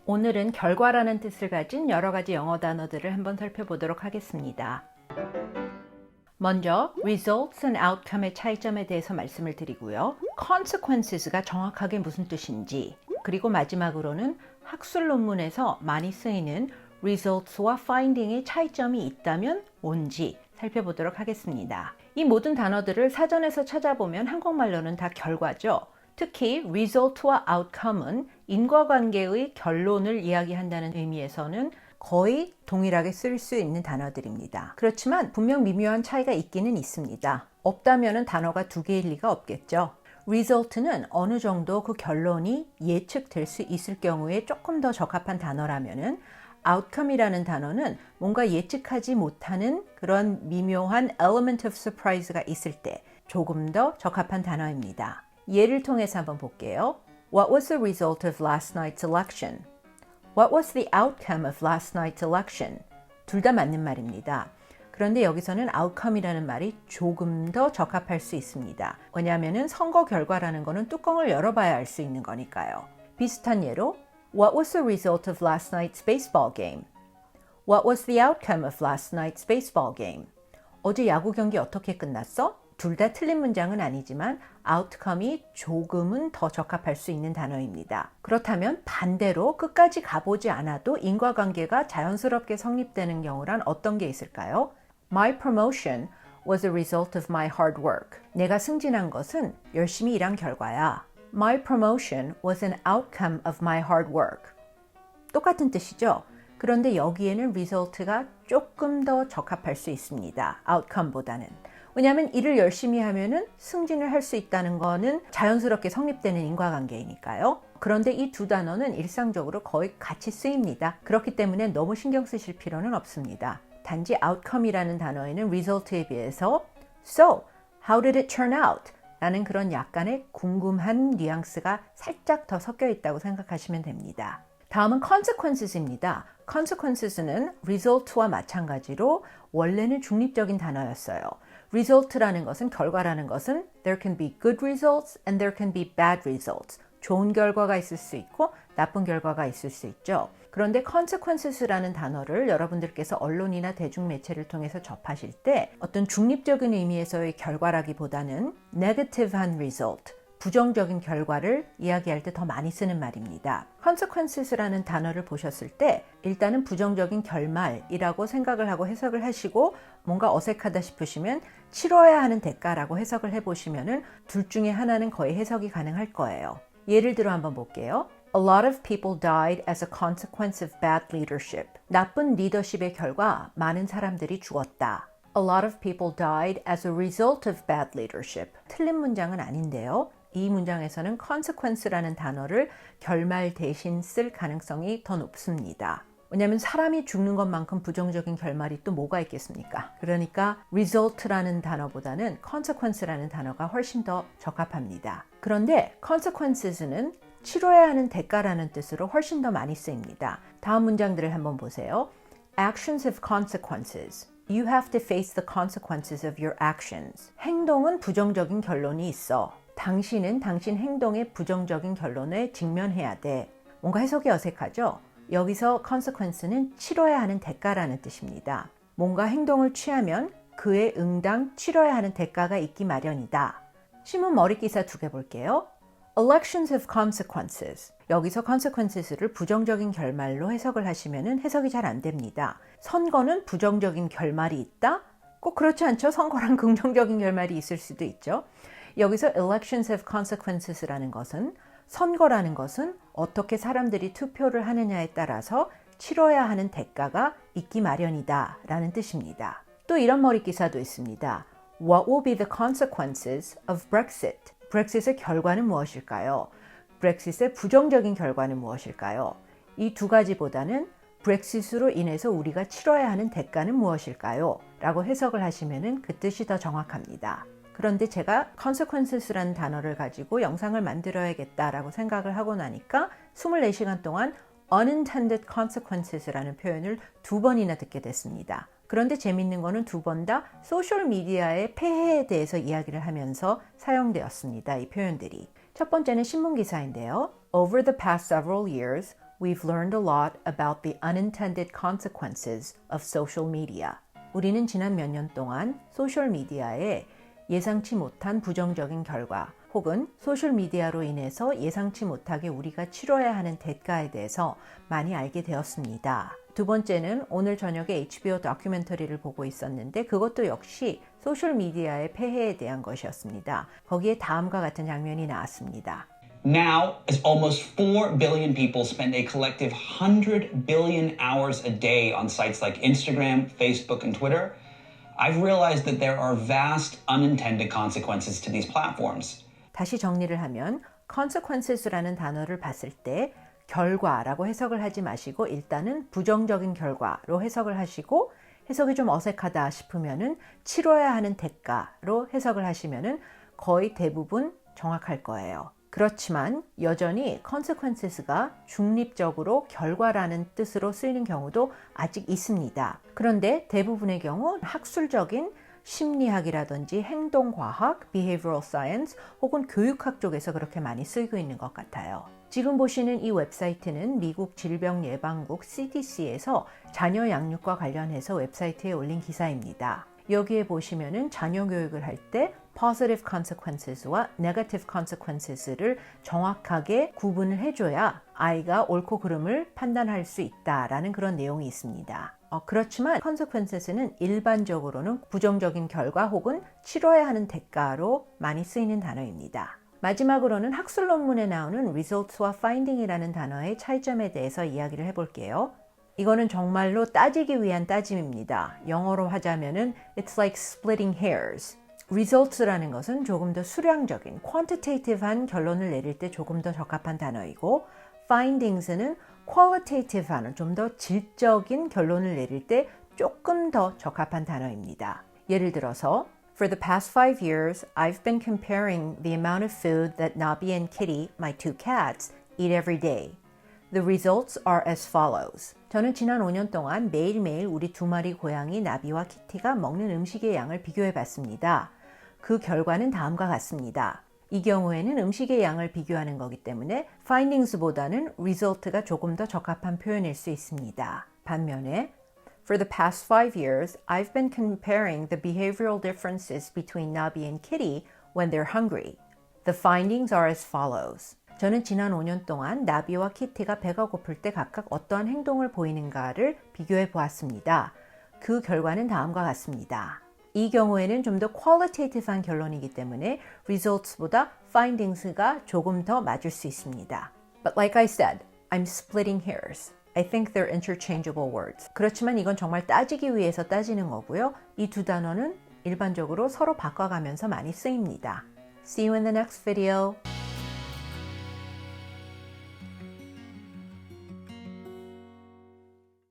오늘은 결과라는 뜻을 가진 여러 가지 영어 단어들을 한번 살펴보도록 하겠습니다. 먼저 results and outcome의 차이점에 대해서 말씀을 드리고요. consequences가 정확하게 무슨 뜻인지, 그리고 마지막으로는 학술 논문에서 많이 쓰이는 results와 finding의 차이점이 있다면 뭔지 살펴보도록 하겠습니다. 이 모든 단어들을 사전에서 찾아보면 한국말로는 다 결과죠. 특히 result와 outcome은 인과관계의 결론을 이야기한다는 의미에서는 거의 동일하게 쓸 수 있는 단어들입니다. 그렇지만 분명 미묘한 차이가 있기는 있습니다. 없다면 단어가 두 개일 리가 없겠죠. result는 어느 정도 그 결론이 예측될 수 있을 경우에 조금 더 적합한 단어라면은 outcome이라는 단어는 뭔가 예측하지 못하는 그런 미묘한 element of surprise가 있을 때 조금 더 적합한 단어입니다. 예를 통해서 한번 볼게요. What was the result of last night's election? What was the outcome of last night's election? 둘 다 맞는 말입니다. 그런데 여기서는 outcome이라는 말이 조금 더 적합할 수 있습니다. 왜냐하면 선거 결과라는 거는 뚜껑을 열어봐야 알 수 있는 거니까요. 비슷한 예로 What was the result of last night's baseball game? What was the outcome of last night's baseball game? 어제 야구 경기 어떻게 끝났어? 둘 다 틀린 문장은 아니지만 outcome이 조금은 더 적합할 수 있는 단어입니다. 그렇다면 반대로 끝까지 가보지 않아도 인과관계가 자연스럽게 성립되는 경우란 어떤 게 있을까요? My promotion was a result of my hard work. 내가 승진한 것은 열심히 일한 결과야. My promotion was an outcome of my hard work. 똑같은 뜻이죠? 그런데 여기에는 result가 조금 더 적합할 수 있습니다. outcome보다는. 왜냐하면 일을 열심히 하면은 승진을 할 수 있다는 거는 자연스럽게 성립되는 인과관계이니까요. 그런데 이 두 단어는 일상적으로 거의 같이 쓰입니다. 그렇기 때문에 너무 신경 쓰실 필요는 없습니다. 단지 outcome이라는 단어에는 result에 비해서 So, how did it turn out? 라는 그런 약간의 궁금한 뉘앙스가 살짝 더 섞여 있다고 생각하시면 됩니다. 다음은 consequences입니다. consequences는 result와 마찬가지로 원래는 중립적인 단어였어요. result라는 것은 결과라는 것은 there can be good results and there can be bad results. 좋은 결과가 있을 수 있고 나쁜 결과가 있을 수 있죠. 그런데 consequences라는 단어를 여러분들께서 언론이나 대중매체를 통해서 접하실 때 어떤 중립적인 의미에서의 결과라기보다는 negative한 result, 부정적인 결과를 이야기할 때 더 많이 쓰는 말입니다. consequences라는 단어를 보셨을 때 일단은 부정적인 결말이라고 생각을 하고 해석을 하시고 뭔가 어색하다 싶으시면 치러야 하는 대가라고 해석을 해보시면 둘 중에 하나는 거의 해석이 가능할 거예요. 예를 들어 한번 볼게요. A lot of people died as a consequence of bad leadership. 나쁜 리더십의 결과 많은 사람들이 죽었다. A lot of people died as a result of bad leadership. 틀린 문장은 아닌데요. 이 문장에서는 consequence라는 단어를 결말 대신 쓸 가능성이 더 높습니다. 왜냐하면 사람이 죽는 것만큼 부정적인 결말이 또 뭐가 있겠습니까? 그러니까 result라는 단어보다는 consequence라는 단어가 훨씬 더 적합합니다. 그런데 consequences는 치러야 하는 대가라는 뜻으로 훨씬 더 많이 쓰입니다. 다음 문장들을 한번 보세요. Actions have consequences. You have to face the consequences of your actions. 행동은 부정적인 결론이 있어. 당신은 당신 행동의 부정적인 결론에 직면해야 돼. 뭔가 해석이 어색하죠? 여기서 consequence는 치러야 하는 대가라는 뜻입니다. 뭔가 행동을 취하면 그에 응당 치러야 하는 대가가 있기 마련이다. 신문 머릿기사 두 개 볼게요. Elections have consequences. 여기서 consequences를 부정적인 결말로 해석을 하시면 해석이 잘 안 됩니다. 선거는 부정적인 결말이 있다? 꼭 그렇지 않죠? 선거랑 긍정적인 결말이 있을 수도 있죠. 여기서 elections have consequences라는 것은 선거라는 것은 어떻게 사람들이 투표를 하느냐에 따라서 치러야 하는 대가가 있기 마련이다 라는 뜻입니다. 또 이런 머릿기사도 있습니다. What will be the consequences of Brexit? 브렉싯의 결과는 무엇일까요? 브렉싯의 부정적인 결과는 무엇일까요? 이 두 가지보다는 브렉싯으로 인해서 우리가 치러야 하는 대가는 무엇일까요? 라고 해석을 하시면 그 뜻이 더 정확합니다. 그런데 제가 consequences라는 단어를 가지고 영상을 만들어야겠다라고 생각을 하고 나니까 24시간 동안 unintended consequences라는 표현을 2번이나 듣게 됐습니다. 그런데 재밌는 거는 두 번 다 소셜미디어의 폐해에 대해서 이야기를 하면서 사용되었습니다. 이 표현들이. 첫 번째는 신문 기사인데요. Over the past several years, we've learned a lot about the unintended consequences of social media. 우리는 지난 몇 년 동안 소셜미디어의 예상치 못한 부정적인 결과 혹은 소셜미디어로 인해서 예상치 못하게 우리가 치러야 하는 대가에 대해서 많이 알게 되었습니다. 두 번째는 오늘 저녁에 HBO 다큐멘터리를 보고 있었는데 그것도 역시 소셜미디어의 폐해에 대한 것이었습니다. 거기에 다음과 같은 장면이 나왔습니다. Now, as almost 4 billion people spend a collective 100 billion hours a day on sites like Instagram, Facebook, and Twitter, I've realized that there are vast unintended consequences to these platforms. 다시 정리를 하면 consequences라는 단어를 봤을 때 결과라고 해석을 하지 마시고 일단은 부정적인 결과로 해석을 하시고 해석이 좀 어색하다 싶으면은 치러야 하는 대가로 해석을 하시면은 거의 대부분 정확할 거예요. 그렇지만 여전히 consequences가 중립적으로 결과라는 뜻으로 쓰이는 경우도 아직 있습니다. 그런데 대부분의 경우 학술적인 심리학이라든지 행동과학, behavioral science 혹은 교육학 쪽에서 그렇게 많이 쓰이고 있는 것 같아요. 지금 보시는 이 웹사이트는 미국 질병예방국 CDC에서 자녀 양육과 관련해서 웹사이트에 올린 기사입니다. 여기에 보시면은 자녀 교육을 할 때 positive consequences와 negative consequences를 정확하게 구분을 해줘야 아이가 옳고 그름을 판단할 수 있다라는 그런 내용이 있습니다. 그렇지만 consequences는 일반적으로는 부정적인 결과 혹은 치러야 하는 대가로 많이 쓰이는 단어입니다. 마지막으로는 학술 논문에 나오는 results와 finding이라는 단어의 차이점에 대해서 이야기를 해볼게요. 이거는 정말로 따지기 위한 따짐입니다. 영어로 하자면은 it's like splitting hairs. results라는 것은 조금 더 수량적인, quantitative한 결론을 내릴 때 조금 더 적합한 단어이고 findings는 qualitative한, 좀 더 질적인 결론을 내릴 때 조금 더 적합한 단어입니다. 예를 들어서 For the past 5 years, I've been comparing the amount of food that Nabi and Kitty, my two cats, eat every day. The results are as follows. 저는 지난 5년 동안 매일매일 우리 두 마리 고양이 나비와 키티가 먹는 음식의 양을 비교해 봤습니다. 그 결과는 다음과 같습니다. 이 경우에는 음식의 양을 비교하는 거기 때문에 findings보다는 result가 조금 더 적합한 표현일 수 있습니다. 반면에 For the past 5 years, I've been comparing the behavioral differences between Nabi and Kitty when they're hungry. The findings are as follows. 저는 지난 5년 동안 나비와 키티가 배가 고플 때 각각 어떠한 행동을 보이는가를 비교해 보았습니다. 그 결과는 다음과 같습니다. 이 경우에는 좀 더 qualitative한 결론이기 때문에 results보다 findings가 조금 더 맞을 수 있습니다. But like I said, I'm splitting hairs. I think they're interchangeable words. 그렇지만 이건 정말 따지기 위해서 따지는 거고요. 이 두 단어는 일반적으로 서로 바꿔가면서 많이 쓰입니다. See you in the next video.